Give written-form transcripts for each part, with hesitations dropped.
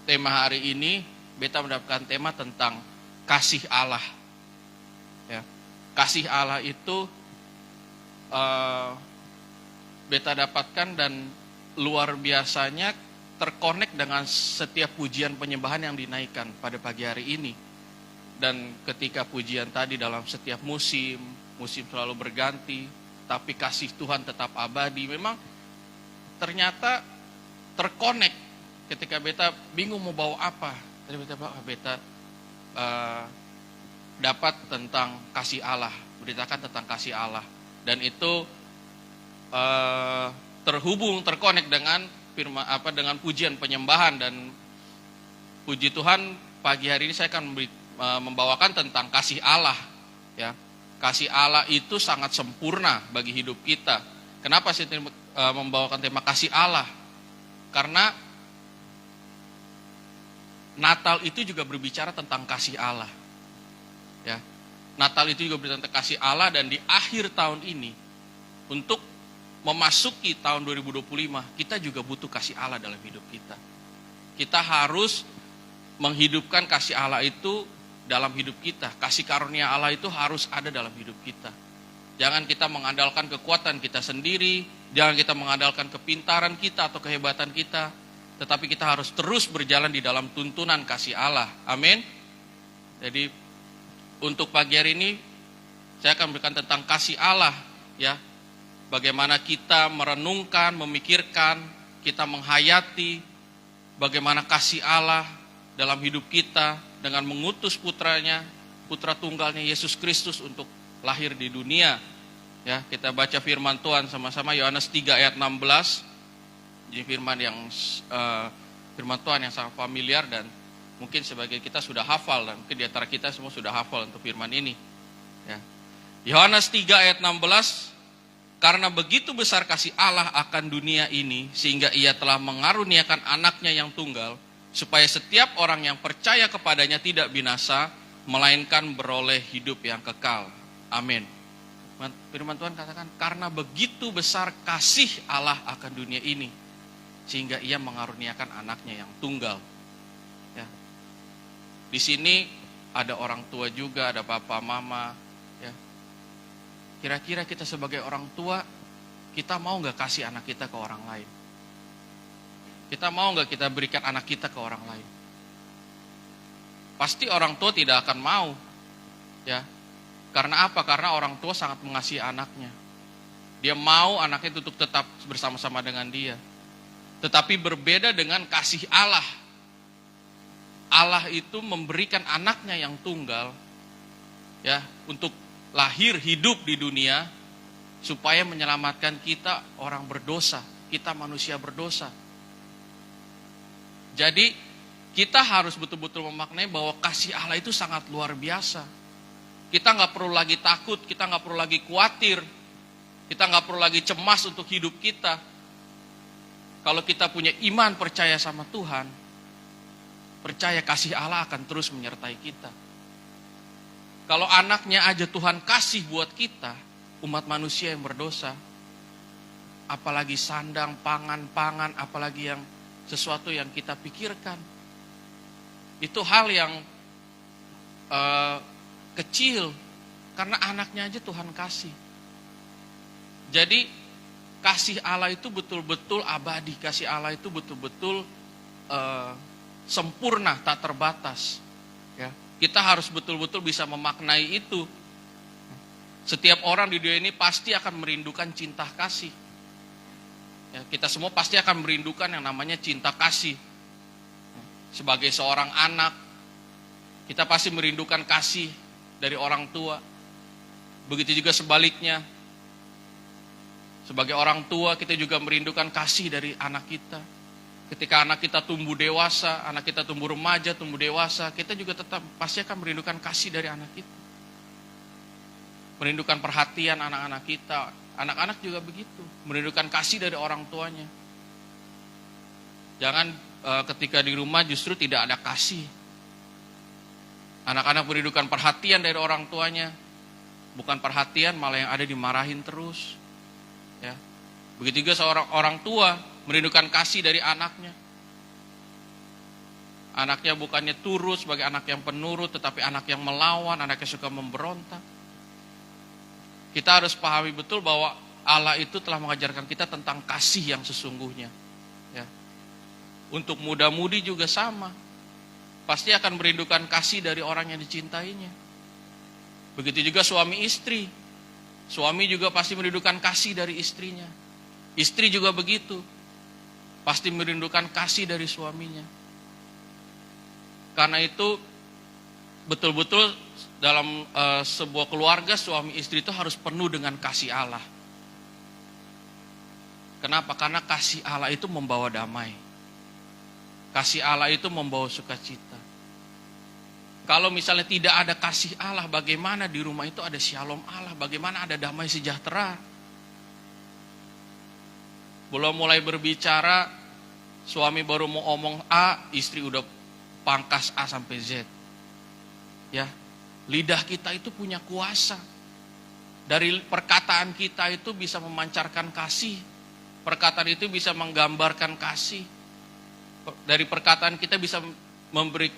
tema hari ini, beta mendapatkan tema tentang kasih Allah. Ya, kasih Allah itu beta dapatkan dan luar biasanya terkonek dengan setiap pujian penyembahan yang dinaikkan pada pagi hari ini. Dan ketika pujian tadi dalam setiap musim selalu berganti, tapi kasih Tuhan tetap abadi. Memang ternyata terkonek ketika beta bingung mau bawa apa. Tadi beta dapat tentang kasih Allah, beritakan tentang kasih Allah. Dan itu terkonek dengan dengan pujian penyembahan. Dan puji Tuhan pagi hari ini saya akan membawakan tentang kasih Allah. Ya, kasih Allah itu sangat sempurna bagi hidup kita. Kenapa saya membawakan tema kasih Allah? Karena Natal itu juga berbicara tentang kasih Allah. Ya, Natal itu juga berbicara tentang kasih Allah. Dan di akhir tahun ini, untuk memasuki tahun 2025, kita juga butuh kasih Allah dalam hidup kita. Kita harus menghidupkan kasih Allah itu dalam hidup kita. Kasih karunia Allah itu harus ada dalam hidup kita. Jangan kita mengandalkan kekuatan kita sendiri, jangan kita mengandalkan kepintaran kita atau kehebatan kita, tetapi kita harus terus berjalan di dalam tuntunan kasih Allah. Amin. Jadi untuk pagi hari ini saya akan berikan tentang kasih Allah, ya. Bagaimana kita merenungkan, memikirkan, kita menghayati bagaimana kasih Allah dalam hidup kita dengan mengutus putranya, putra tunggalnya Yesus Kristus untuk lahir di dunia. Ya, kita baca firman Tuhan sama-sama, Yohanes 3 ayat 16. Ini firman Tuhan yang sangat familiar dan mungkin sebagian kita sudah hafal, dan mungkin di antara kita semua sudah hafal untuk firman ini. Ya. Yohanes 3 ayat 16. Karena begitu besar kasih Allah akan dunia ini, sehingga ia telah mengaruniakan anaknya yang tunggal, supaya setiap orang yang percaya kepadanya tidak binasa, melainkan beroleh hidup yang kekal. Amin. Firman Tuhan katakan, karena begitu besar kasih Allah akan dunia ini, sehingga ia mengaruniakan anaknya yang tunggal. Ya. Di sini ada orang tua juga, ada papa, mama. Ya. Kira-kira kita sebagai orang tua, kita mau gak kasih anak kita ke orang lain? Kita mau gak kita berikan anak kita ke orang lain? Pasti orang tua tidak akan mau. Ya. Karena apa? Karena orang tua sangat mengasihi anaknya. Dia mau anaknya untuk tetap bersama-sama dengan dia. Tetapi berbeda dengan kasih Allah. Allah itu memberikan anaknya yang tunggal, ya, untuk lahir hidup di dunia supaya menyelamatkan kita orang berdosa, kita manusia berdosa. Jadi kita harus betul-betul memaknai bahwa kasih Allah itu sangat luar biasa. Kita gak perlu lagi takut, kita gak perlu lagi khawatir, kita gak perlu lagi cemas untuk hidup kita. Kalau kita punya iman percaya sama Tuhan, percaya kasih Allah akan terus menyertai kita. Kalau anaknya aja Tuhan kasih buat kita, umat manusia yang berdosa, apalagi sandang, pangan, apalagi yang sesuatu yang kita pikirkan. Itu hal yang kecil, karena anaknya aja Tuhan kasih. Jadi kasih Allah itu betul-betul abadi, kasih Allah itu betul-betul sempurna, tak terbatas. Ya. Kita harus betul-betul bisa memaknai itu. Setiap orang di dunia ini pasti akan merindukan cinta kasih. Ya, kita semua pasti akan merindukan yang namanya cinta kasih. Sebagai seorang anak, kita pasti merindukan kasih dari orang tua. Begitu juga sebaliknya. Sebagai orang tua, kita juga merindukan kasih dari anak kita. Ketika anak kita tumbuh dewasa, anak kita tumbuh remaja, tumbuh dewasa, kita juga tetap pasti akan merindukan kasih dari anak kita. Merindukan perhatian anak-anak kita. Anak-anak juga begitu, merindukan kasih dari orang tuanya. Jangan ketika di rumah justru tidak ada kasih. Anak-anak merindukan perhatian dari orang tuanya. Bukan perhatian, malah yang ada dimarahin terus. Ya. Begitu juga seorang orang tua merindukan kasih dari anaknya. Anaknya bukannya turut sebagai anak yang penurut, tetapi anak yang melawan, anak yang suka memberontak. Kita harus pahami betul bahwa Allah itu telah mengajarkan kita tentang kasih yang sesungguhnya. Ya. Untuk muda-mudi juga sama. Pasti akan merindukan kasih dari orang yang dicintainya. Begitu juga suami istri. Suami juga pasti merindukan kasih dari istrinya. Istri juga begitu. Pasti merindukan kasih dari suaminya. Karena itu betul-betul dalam sebuah keluarga suami istri itu harus penuh dengan kasih Allah. Kenapa? Karena kasih Allah itu membawa damai. Kasih Allah itu membawa sukacita. Kalau misalnya tidak ada kasih Allah, bagaimana di rumah itu ada shalom Allah? Bagaimana ada damai sejahtera? Belum mulai berbicara, suami baru mau omong A, istri udah pangkas A sampai Z. Ya, lidah kita itu punya kuasa. Dari perkataan kita itu bisa memancarkan kasih. Perkataan itu bisa menggambarkan kasih. Dari perkataan kita bisa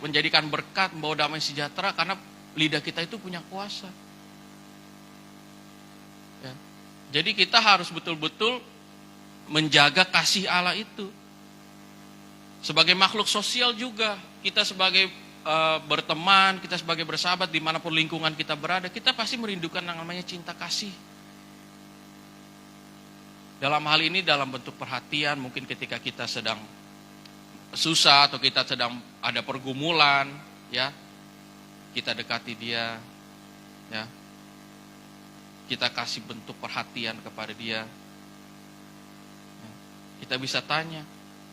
menjadikan berkat, membawa damai sejahtera, karena lidah kita itu punya kuasa. Ya. Jadi kita harus betul-betul menjaga kasih Allah itu. Sebagai makhluk sosial juga, kita sebagai berteman, kita sebagai bersahabat, dimanapun lingkungan kita berada, kita pasti merindukan yang namanya cinta kasih. Dalam hal ini dalam bentuk perhatian, mungkin ketika kita sedang susah atau kita sedang ada pergumulan, ya, kita dekati dia, ya, kita kasih bentuk perhatian kepada dia. Ya. Kita bisa tanya,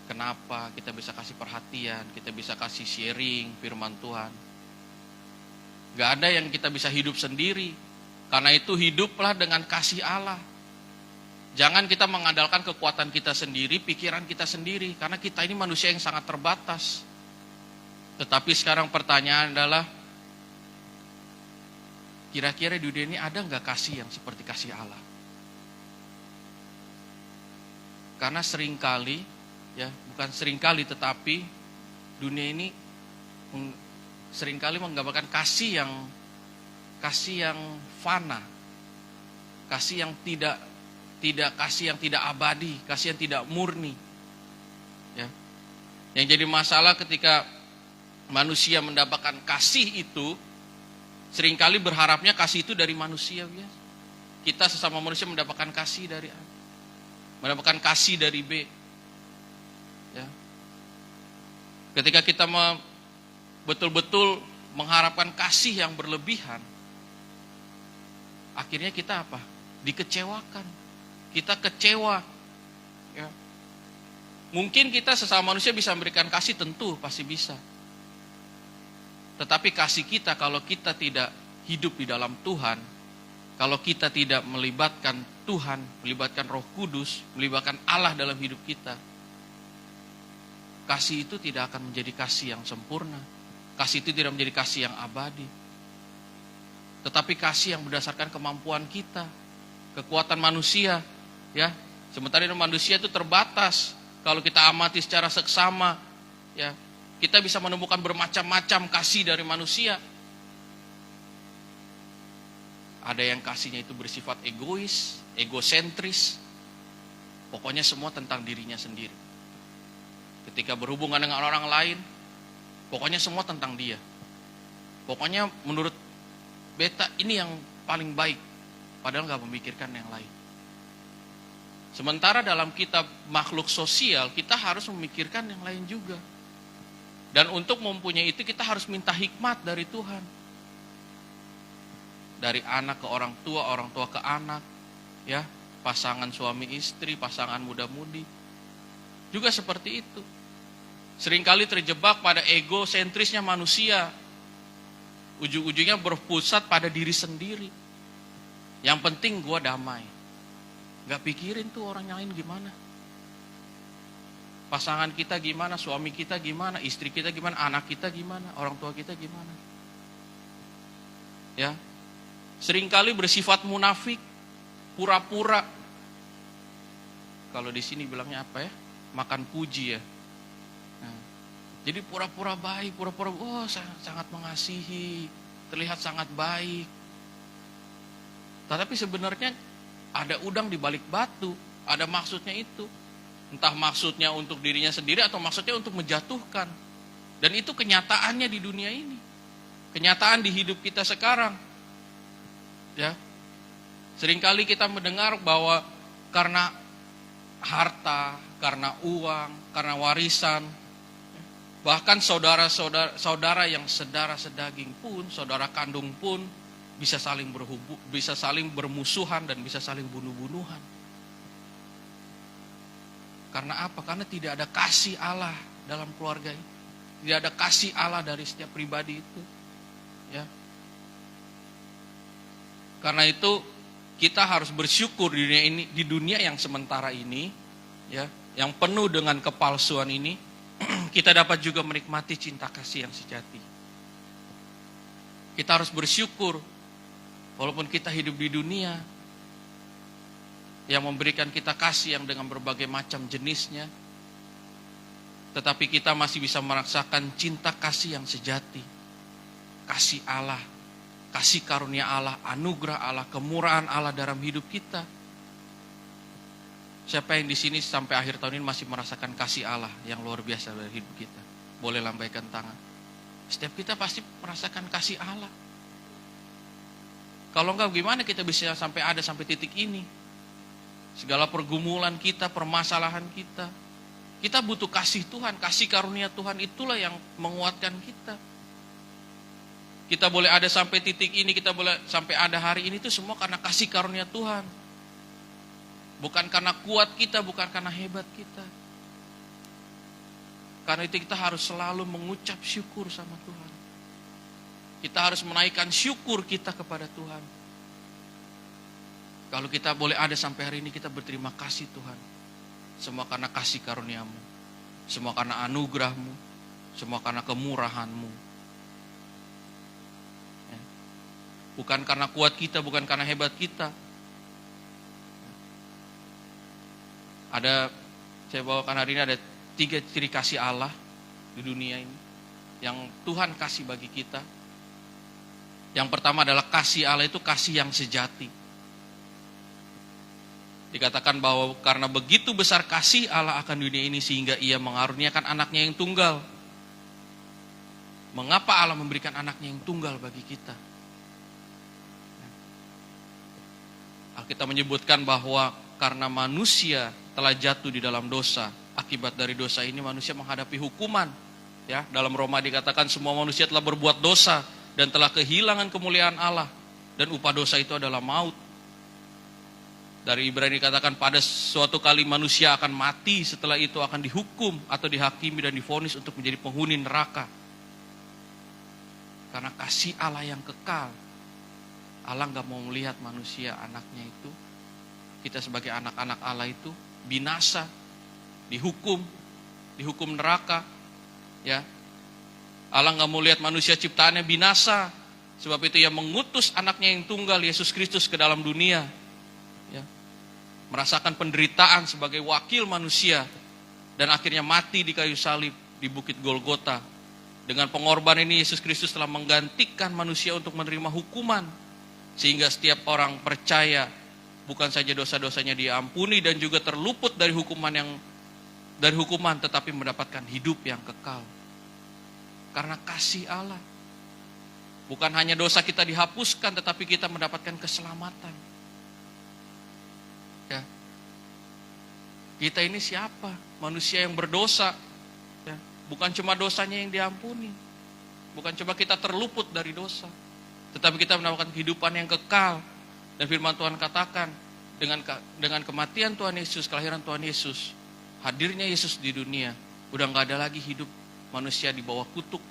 kenapa, kita bisa kasih perhatian, kita bisa kasih sharing firman Tuhan. Gak ada yang kita bisa hidup sendiri. Karena itu hiduplah dengan kasih Allah. Jangan kita mengandalkan kekuatan kita sendiri, pikiran kita sendiri. Karena kita ini manusia yang sangat terbatas. Tetapi sekarang pertanyaan adalah, kira-kira di dunia ini ada gak kasih yang seperti kasih Allah? Karena seringkali, ya, bukan seringkali tetapi dunia ini seringkali menggambarkan kasih yang fana, kasih yang tidak kasih yang tidak abadi, kasih yang tidak murni. Ya. Yang jadi masalah ketika manusia mendapatkan kasih itu, seringkali berharapnya kasih itu dari manusia. Ya. Kita sesama manusia mendapatkan kasih dari A, mendapatkan kasih dari B. Ya. Ketika kita betul-betul mengharapkan kasih yang berlebihan, akhirnya kita apa? Dikecewakan. Kita kecewa. Ya. Mungkin kita sesama manusia bisa memberikan kasih, tentu pasti bisa. Tetapi kasih kita kalau kita tidak hidup di dalam Tuhan, kalau kita tidak melibatkan Tuhan, melibatkan Roh Kudus, melibatkan Allah dalam hidup kita, kasih itu tidak akan menjadi kasih yang sempurna. Kasih itu tidak menjadi kasih yang abadi. Tetapi kasih yang berdasarkan kemampuan kita, kekuatan manusia, ya. Sementara manusia itu terbatas. Kalau kita amati secara seksama, ya, kita bisa menemukan bermacam-macam kasih dari manusia. Ada yang kasihnya itu bersifat egois, egosentris. Pokoknya semua tentang dirinya sendiri. Ketika berhubungan dengan orang lain, pokoknya semua tentang dia. Pokoknya menurut beta ini yang paling baik, padahal gak memikirkan yang lain. Sementara dalam kitab makhluk sosial, kita harus memikirkan yang lain juga. Dan untuk mempunyai itu kita harus minta hikmat dari Tuhan. Dari anak ke orang tua ke anak, ya, pasangan suami istri, pasangan muda-mudi. Juga seperti itu. Seringkali terjebak pada egosentrisnya manusia. Ujung-ujungnya berpusat pada diri sendiri. Yang penting gue damai. Gak pikirin tuh orang lain gimana. Pasangan kita gimana, suami kita gimana, istri kita gimana, anak kita gimana, orang tua kita gimana. Ya. Seringkali bersifat munafik, pura-pura. Kalau di sini bilangnya apa ya? Makan puji ya. Nah, Jadi pura-pura baik, pura-pura sangat mengasihi, terlihat sangat baik. Tetapi sebenarnya ada udang di balik batu, ada maksudnya itu. Entah maksudnya untuk dirinya sendiri atau maksudnya untuk menjatuhkan. Dan itu kenyataannya di dunia ini. Kenyataan di hidup kita sekarang. Ya. Seringkali kita mendengar bahwa karena harta, karena uang, karena warisan, bahkan saudara yang sedara sedaging pun, saudara kandung pun bisa saling bermusuhan dan bisa saling bunuh-bunuhan. Karena apa? Karena tidak ada kasih Allah dalam keluarga ini. Tidak ada kasih Allah dari setiap pribadi itu. Ya. Karena itu kita harus bersyukur di dunia yang sementara ini, ya, yang penuh dengan kepalsuan ini, kita dapat juga menikmati cinta kasih yang sejati. Kita harus bersyukur walaupun kita hidup di dunia yang memberikan kita kasih yang dengan berbagai macam jenisnya, tetapi kita masih bisa merasakan cinta kasih yang sejati. Kasih Allah, kasih karunia Allah, anugerah Allah, kemurahan Allah dalam hidup kita. Siapa yang di sini sampai akhir tahun ini masih merasakan kasih Allah yang luar biasa dalam hidup kita? Boleh lambaikan tangan. Setiap kita pasti merasakan kasih Allah. Kalau enggak, gimana kita bisa sampai titik ini? Segala pergumulan kita, permasalahan kita. Kita butuh kasih Tuhan, kasih karunia Tuhan itulah yang menguatkan kita. Kita boleh ada sampai titik ini, kita boleh sampai ada hari ini, itu semua karena kasih karunia Tuhan. Bukan karena kuat kita, bukan karena hebat kita. Karena itu kita harus selalu mengucap syukur sama Tuhan. Kita harus menaikkan syukur kita kepada Tuhan. Kalau kita boleh ada sampai hari ini, kita berterima kasih Tuhan. Semua karena kasih karuniamu. Semua karena anugerahmu. Semua karena kemurahanmu. Ya. Bukan karena kuat kita, bukan karena hebat kita. Saya bawakan hari ini ada 3 ciri kasih Allah di dunia ini yang Tuhan kasih bagi kita. Yang pertama adalah kasih Allah itu kasih yang sejati. Dikatakan bahwa karena begitu besar kasih Allah akan dunia ini sehingga ia mengaruniakan anaknya yang tunggal. Mengapa Allah memberikan anaknya yang tunggal bagi kita? Alkitab menyebutkan bahwa karena manusia telah jatuh di dalam dosa, akibat dari dosa ini manusia menghadapi hukuman. Ya, dalam Roma dikatakan semua manusia telah berbuat dosa dan telah kehilangan kemuliaan Allah, dan upah dosa itu adalah maut. Dari Ibrani dikatakan pada suatu kali manusia akan mati, setelah itu akan dihukum atau dihakimi dan divonis untuk menjadi penghuni neraka. Karena kasih Allah yang kekal, Allah gak mau melihat manusia anaknya itu, kita sebagai anak-anak Allah itu binasa, dihukum neraka, ya. Allah nggak mau lihat manusia ciptaannya binasa, sebab itu Ia mengutus anaknya yang tunggal Yesus Kristus ke dalam dunia, ya. Merasakan penderitaan sebagai wakil manusia dan akhirnya mati di kayu salib di Bukit Golgota. Dengan pengorbanan ini Yesus Kristus telah menggantikan manusia untuk menerima hukuman, sehingga setiap orang percaya bukan saja dosa-dosanya diampuni dan juga terluput dari hukuman tetapi mendapatkan hidup yang kekal. Karena kasih Allah. Bukan hanya dosa kita dihapuskan tetapi kita mendapatkan keselamatan. Ya. Kita ini siapa? Manusia yang berdosa. Ya. Bukan cuma dosanya yang diampuni. Bukan cuma kita terluput dari dosa, tetapi kita mendapatkan kehidupan yang kekal. Dan firman Tuhan katakan, dengan kematian Tuhan Yesus, kelahiran Tuhan Yesus, hadirnya Yesus di dunia, udah gak ada lagi hidup manusia di bawah kutuk,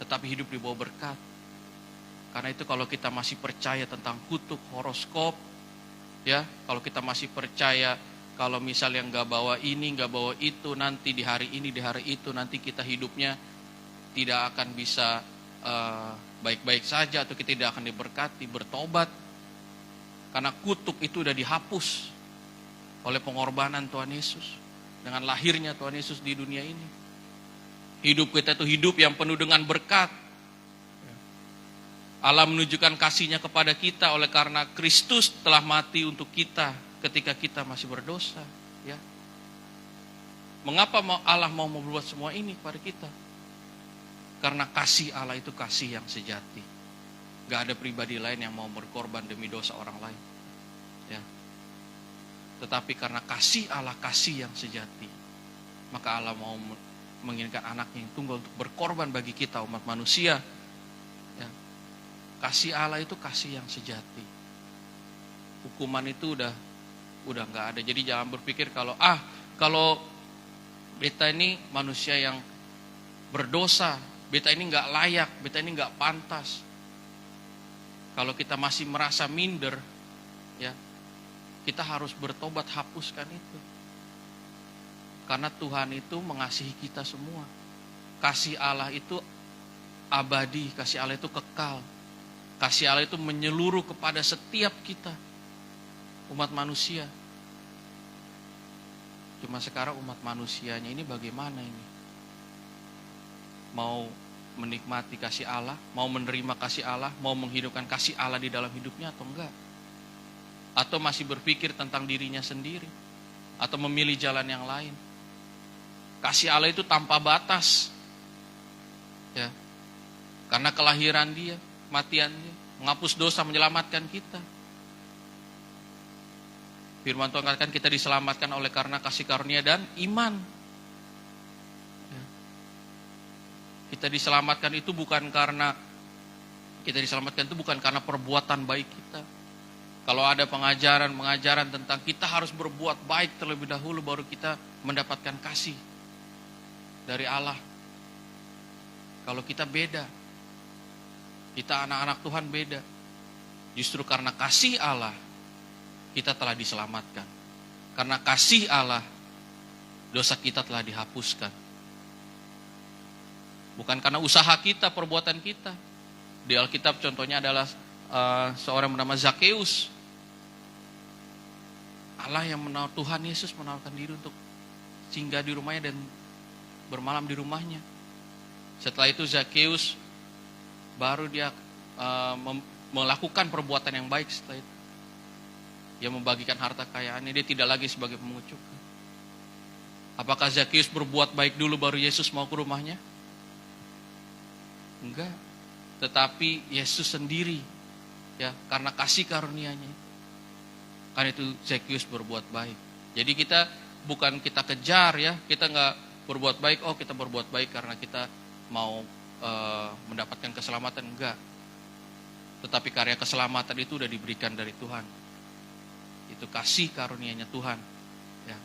tetapi hidup di bawah berkat. Karena itu kalau kita masih percaya tentang kutuk, horoskop, ya, kalau kita masih percaya kalau misalnya gak bawa ini, gak bawa itu, nanti di hari ini, di hari itu, nanti kita hidupnya tidak akan bisa baik-baik saja, atau kita tidak akan diberkati, bertobat. Karena kutuk itu sudah dihapus oleh pengorbanan Tuhan Yesus. Dengan lahirnya Tuhan Yesus di dunia ini. Hidup kita itu hidup yang penuh dengan berkat. Allah menunjukkan kasih-Nya kepada kita oleh karena Kristus telah mati untuk kita ketika kita masih berdosa. Ya. Mengapa Allah mau membuat semua ini kepada kita? Karena kasih Allah itu kasih yang sejati. Gak ada pribadi lain yang mau berkorban demi dosa orang lain. Ya. Tetapi karena kasih Allah kasih yang sejati, maka Allah mau menginginkan anaknya yang tunggal untuk berkorban bagi kita umat manusia. Ya. Kasih Allah itu kasih yang sejati. Hukuman itu udah nggak ada. Jadi jangan berpikir kalau beta ini manusia yang berdosa, beta ini nggak layak, beta ini nggak pantas. Kalau kita masih merasa minder, ya kita harus bertobat, hapuskan itu. Karena Tuhan itu mengasihi kita semua. Kasih Allah itu abadi, kasih Allah itu kekal. Kasih Allah itu menyeluruh kepada setiap kita, umat manusia. Cuma sekarang umat manusianya ini bagaimana ini? Mau menikmati kasih Allah, mau menerima kasih Allah, mau menghidupkan kasih Allah di dalam hidupnya atau enggak? Atau masih berpikir tentang dirinya sendiri, atau memilih jalan yang lain? Kasih Allah itu tanpa batas, ya, karena kelahiran Dia, kematian Dia, menghapus dosa, menyelamatkan kita. Firman Tuhan katakan kita diselamatkan oleh karena kasih karunia dan iman. Kita diselamatkan itu bukan karena perbuatan baik kita. Kalau ada pengajaran tentang kita harus berbuat baik terlebih dahulu baru kita mendapatkan kasih dari Allah. Kalau kita beda. Kita anak-anak Tuhan beda. Justru karena kasih Allah kita telah diselamatkan. Karena kasih Allah dosa kita telah dihapuskan. Bukan karena usaha kita, perbuatan kita. Di Alkitab contohnya adalah seorang bernama Zakeus. Allah yang Tuhan Yesus menawarkan diri untuk singgah di rumahnya dan bermalam di rumahnya. Setelah itu Zakeus baru dia melakukan perbuatan yang baik setelah itu. Dia membagikan harta kekayaannya, dia tidak lagi sebagai pemungut cukai. Apakah Zakeus berbuat baik dulu baru Yesus mau ke rumahnya? Enggak, tetapi Yesus sendiri, ya, karena kasih karunia-Nya, karena itu Zakeus berbuat baik. Jadi kita bukan kita kejar, ya, kita nggak berbuat baik. Kita berbuat baik karena kita mau mendapatkan keselamatan, enggak. Tetapi karya keselamatan itu udah diberikan dari Tuhan. Itu kasih karunia-Nya Tuhan. Ya.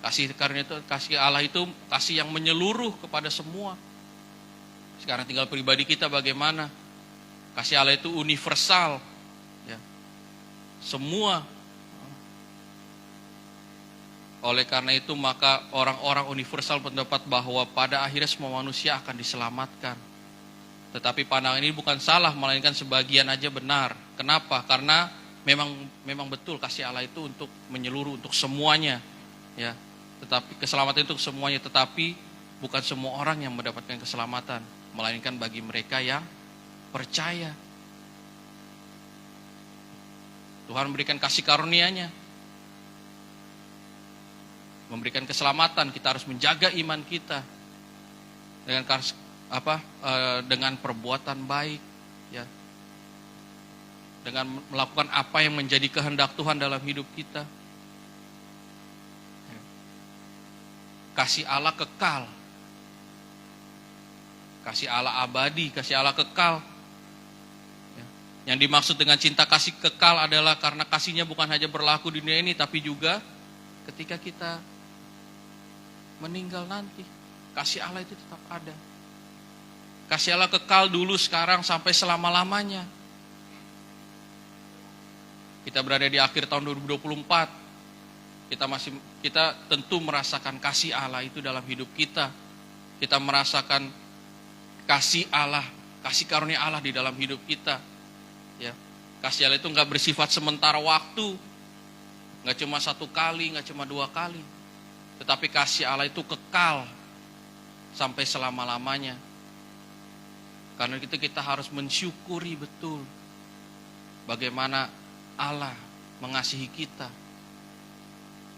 Kasih karunia itu, kasih Allah itu kasih yang menyeluruh kepada semua. Sekarang tinggal pribadi kita bagaimana. Kasih Allah itu universal, ya. Semua. Oleh karena itu maka orang-orang universal pendapat bahwa pada akhirnya semua manusia akan diselamatkan. Tetapi pandangan ini bukan salah, melainkan sebagian aja benar. Kenapa? Karena memang betul kasih Allah itu untuk menyeluruh untuk semuanya, ya. Tetapi keselamatan itu untuk semuanya, tetapi bukan semua orang yang mendapatkan keselamatan, melainkan bagi mereka yang percaya. Tuhan memberikan kasih karunia-Nya, memberikan keselamatan. Kita harus menjaga iman kita dengan perbuatan baik, ya, dengan melakukan apa yang menjadi kehendak Tuhan dalam hidup kita. Kasih Allah kekal. Kasih Allah abadi, kasih Allah kekal. Yang dimaksud dengan cinta kasih kekal adalah karena kasih-Nya bukan hanya berlaku di dunia ini, tapi juga ketika kita meninggal nanti. Kasih Allah itu tetap ada. Kasih Allah kekal dulu, sekarang, sampai selama-lamanya. Kita berada di akhir tahun 2024. Kita tentu merasakan kasih Allah itu dalam hidup kita. Kita merasakan kasih Allah, kasih karunia Allah di dalam hidup kita, ya. Kasih Allah itu nggak bersifat sementara waktu, nggak cuma satu kali, nggak cuma dua kali, tetapi kasih Allah itu kekal sampai selama-lamanya. Karena itu kita harus mensyukuri betul bagaimana Allah mengasihi kita.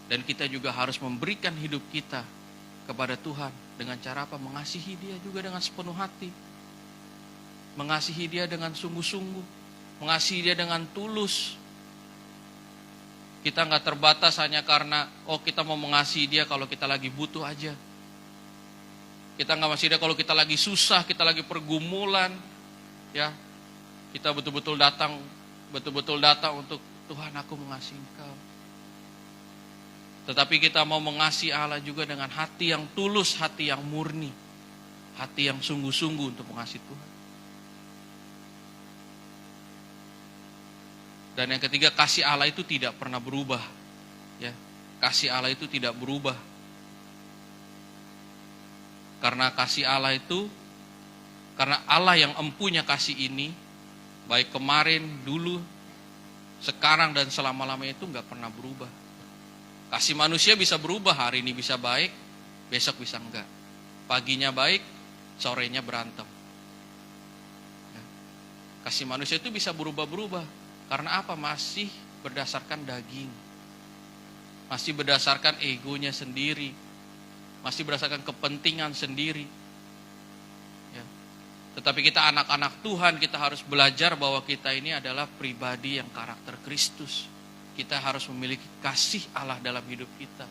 Dan kita juga harus memberikan hidup kita kepada Tuhan. Dengan cara apa? Mengasihi Dia juga dengan sepenuh hati. Mengasihi Dia dengan sungguh-sungguh. Mengasihi Dia dengan tulus. Kita nggak terbatas hanya karena kita mau mengasihi Dia kalau kita lagi butuh aja. Kita nggak mengasihi Dia kalau kita lagi susah, kita lagi pergumulan, ya. Kita betul-betul datang untuk Tuhan, aku mengasihi Engkau. Tetapi kita mau mengasihi Allah juga dengan hati yang tulus, hati yang murni, hati yang sungguh-sungguh untuk mengasihi Tuhan. Dan yang ketiga, kasih Allah itu tidak pernah berubah. Ya, kasih Allah itu tidak berubah. Karena kasih Allah itu, karena Allah yang empunya kasih ini, baik kemarin, dulu, sekarang dan selama-lamanya itu nggak pernah berubah. Kasih manusia bisa berubah, hari ini bisa baik, besok bisa enggak. Paginya baik, sorenya berantem. Ya. Kasih manusia itu bisa berubah-berubah. Karena apa? Masih berdasarkan daging. Masih berdasarkan egonya sendiri. Masih berdasarkan kepentingan sendiri. Ya. Tetapi kita anak-anak Tuhan, kita harus belajar bahwa kita ini adalah pribadi yang karakter Kristus. Kita harus memiliki kasih Allah dalam hidup kita.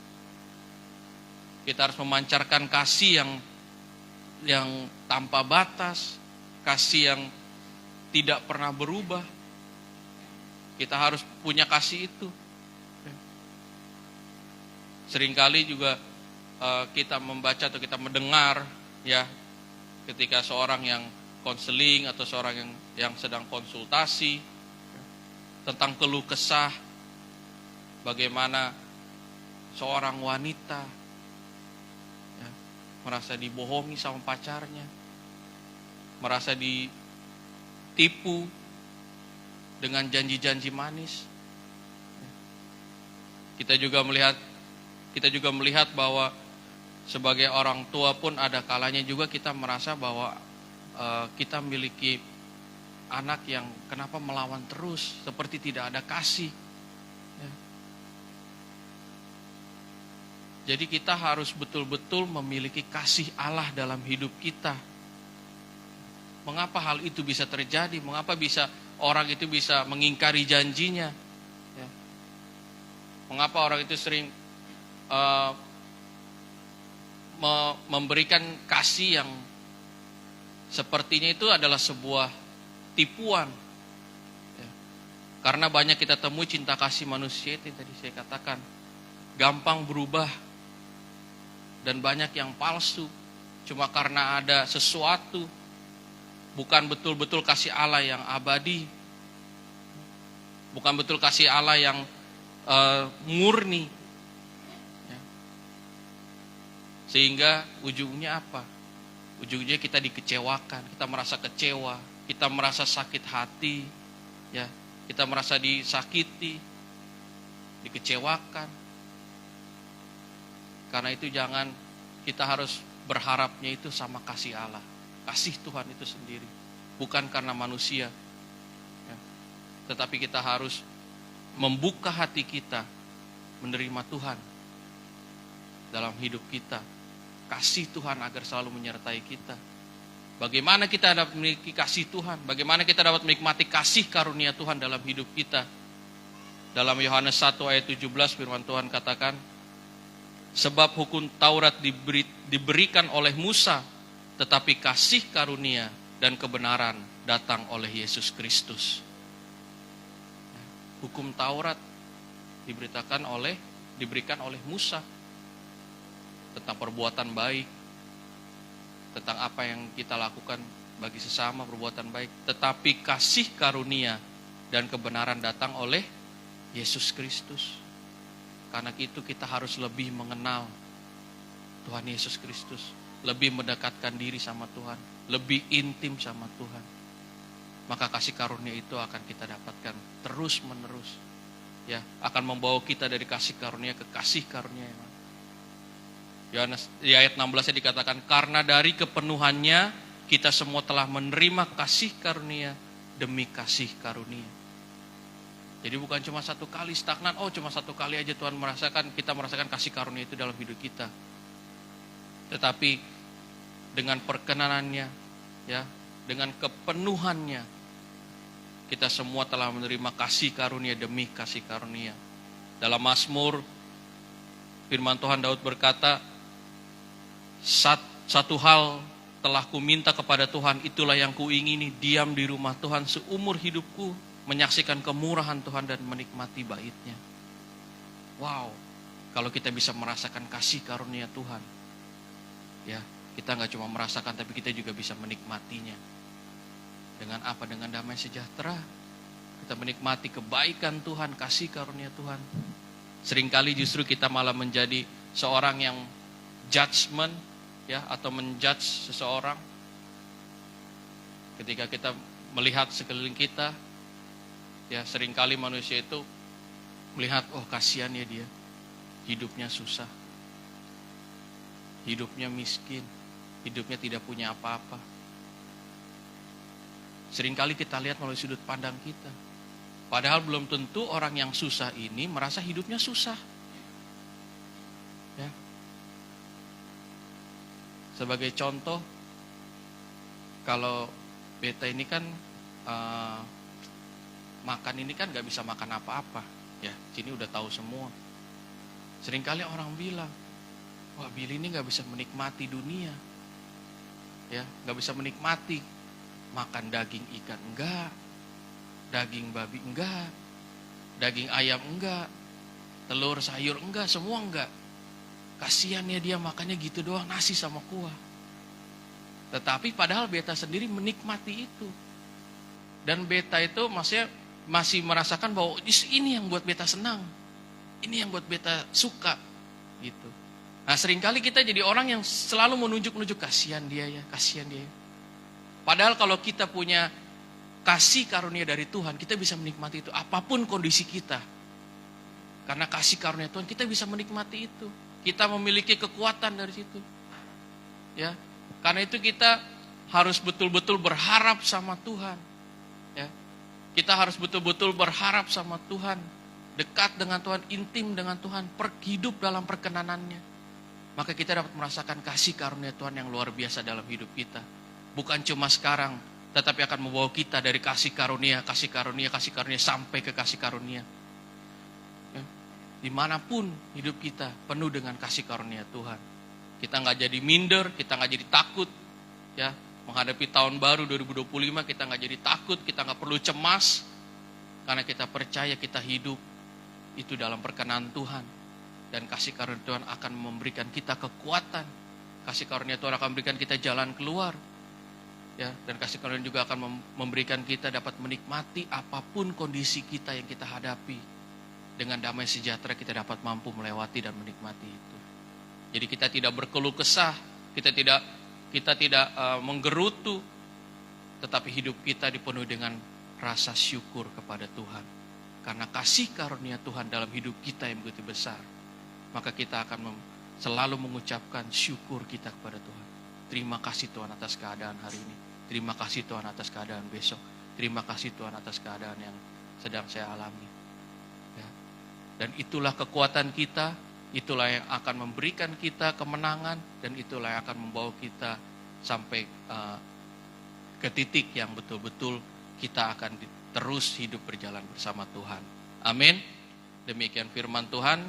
Kita harus memancarkan kasih yang tanpa batas, kasih yang tidak pernah berubah. Kita harus punya kasih itu. Seringkali juga kita membaca atau kita mendengar, ya, ketika seorang yang konseling atau seorang yang sedang konsultasi tentang keluh kesah, bagaimana seorang wanita ya, merasa dibohongi sama pacarnya, merasa ditipu dengan janji-janji manis. Kita juga melihat bahwa sebagai orang tua pun ada kalanya juga kita merasa bahwa kita memiliki anak yang kenapa melawan terus, seperti tidak ada kasih. Ya. Jadi kita harus betul-betul memiliki kasih Allah dalam hidup kita. Mengapa hal itu bisa terjadi? Mengapa orang itu bisa mengingkari janjinya? Ya. Mengapa orang itu sering memberikan kasih yang sepertinya itu adalah sebuah tipuan? Ya. Karena banyak kita temui cinta kasih manusia itu yang tadi saya katakan, gampang berubah dan banyak yang palsu. Cuma karena ada sesuatu, bukan betul-betul kasih Allah yang abadi. Bukan betul kasih Allah yang murni. Ya. Sehingga ujungnya apa? Ujungnya kita dikecewakan, kita merasa kecewa, kita merasa sakit hati, ya, kita merasa disakiti, dikecewakan. Karena itu kita harus berharapnya itu sama kasih Allah. Kasih Tuhan itu sendiri, bukan karena manusia, ya. Tetapi kita harus membuka hati kita, menerima Tuhan dalam hidup kita, kasih Tuhan agar selalu menyertai kita. Bagaimana kita dapat memiliki kasih Tuhan? Bagaimana kita dapat menikmati kasih karunia Tuhan dalam hidup kita? Dalam Yohanes 1 ayat 17 firman Tuhan katakan, sebab hukum Taurat diberikan oleh Musa, tetapi kasih karunia dan kebenaran datang oleh Yesus Kristus. Hukum Taurat diberikan oleh Musa tentang perbuatan baik, tentang apa yang kita lakukan bagi sesama, perbuatan baik. Tetapi kasih karunia dan kebenaran datang oleh Yesus Kristus. Karena itu kita harus lebih mengenal Tuhan Yesus Kristus, lebih mendekatkan diri sama Tuhan, lebih intim sama Tuhan. Maka kasih karunia itu akan kita dapatkan terus menerus, ya, akan membawa kita dari kasih karunia ke kasih karunia yang lain. Yohanes di ayat 16 dikatakan, karena dari kepenuhannya kita semua telah menerima kasih karunia demi kasih karunia. Jadi bukan cuma satu kali stagnan, cuma satu kali aja Tuhan kita merasakan kasih karunia itu dalam hidup kita. Tetapi dengan perkenanannya, ya, dengan kepenuhannya, kita semua telah menerima kasih karunia demi kasih karunia. Dalam Mazmur, firman Tuhan Daud berkata, satu hal telah kuminta kepada Tuhan, itulah yang kuingini, diam di rumah Tuhan seumur hidupku, menyaksikan kemurahan Tuhan dan menikmati bait-Nya. Wow, kalau kita bisa merasakan kasih karunia Tuhan, ya, kita nggak cuma merasakan, tapi kita juga bisa menikmatinya. Dengan apa? Dengan damai sejahtera. Kita menikmati kebaikan Tuhan, kasih karunia Tuhan. Seringkali justru kita malah menjadi seorang yang judgment, ya, atau menjudge seseorang. Ketika kita melihat sekeliling kita, ya, seringkali manusia itu melihat, kasihan ya dia, hidupnya susah, hidupnya miskin, hidupnya tidak punya apa-apa. Seringkali kita lihat melalui sudut pandang kita. Padahal belum tentu orang yang susah ini merasa hidupnya susah. Ya. Sebagai contoh, kalau beta ini kan makan ini kan gak bisa makan apa-apa. Ya, sini udah tahu semua. Seringkali orang bilang, wah Billy ini gak bisa menikmati dunia. Ya, gak bisa menikmati makan daging ikan enggak, daging babi enggak, daging ayam enggak, telur sayur enggak, semua enggak. Kasihan ya dia makannya gitu doang, nasi sama kuah. Tetapi padahal beta sendiri menikmati itu. Dan beta itu maksudnya masih merasakan bahwa ini yang buat beta senang. Ini yang buat beta suka gitu. Nah, seringkali kita jadi orang yang selalu menunjuk-nunjuk, kasihan dia ya, kasihan dia. Padahal kalau kita punya kasih karunia dari Tuhan, kita bisa menikmati itu apapun kondisi kita. Karena kasih karunia Tuhan, kita bisa menikmati itu. Kita memiliki kekuatan dari situ. Ya. Karena itu kita harus betul-betul berharap sama Tuhan. Ya. Kita harus betul-betul berharap sama Tuhan, dekat dengan Tuhan, intim dengan Tuhan, hidup dalam perkenanannya. Maka kita dapat merasakan kasih karunia Tuhan yang luar biasa dalam hidup kita. Bukan cuma sekarang, tetapi akan membawa kita dari kasih karunia sampai ke kasih karunia. Ya. Dimanapun hidup kita penuh dengan kasih karunia Tuhan. Kita nggak jadi minder, kita nggak jadi takut, ya, menghadapi tahun baru 2025 kita nggak jadi takut, kita nggak perlu cemas, karena kita percaya kita hidup itu dalam perkenan Tuhan, dan kasih karunia Tuhan akan memberikan kita kekuatan, kasih karunia Tuhan akan memberikan kita jalan keluar, ya, dan kasih karunia juga akan memberikan kita dapat menikmati apapun kondisi kita yang kita hadapi, dengan damai sejahtera kita dapat mampu melewati dan menikmati itu. Jadi kita tidak berkeluh kesah, kita tidak menggerutu, tetapi hidup kita dipenuhi dengan rasa syukur kepada Tuhan. Karena kasih karunia Tuhan dalam hidup kita yang begitu besar, maka kita akan selalu mengucapkan syukur kita kepada Tuhan. Terima kasih Tuhan atas keadaan hari ini. Terima kasih Tuhan atas keadaan besok. Terima kasih Tuhan atas keadaan yang sedang saya alami. Ya. Dan itulah kekuatan kita. Itulah yang akan memberikan kita kemenangan, dan itulah yang akan membawa kita sampai ke titik yang betul-betul kita akan terus hidup berjalan bersama Tuhan. Amin. Demikian firman Tuhan.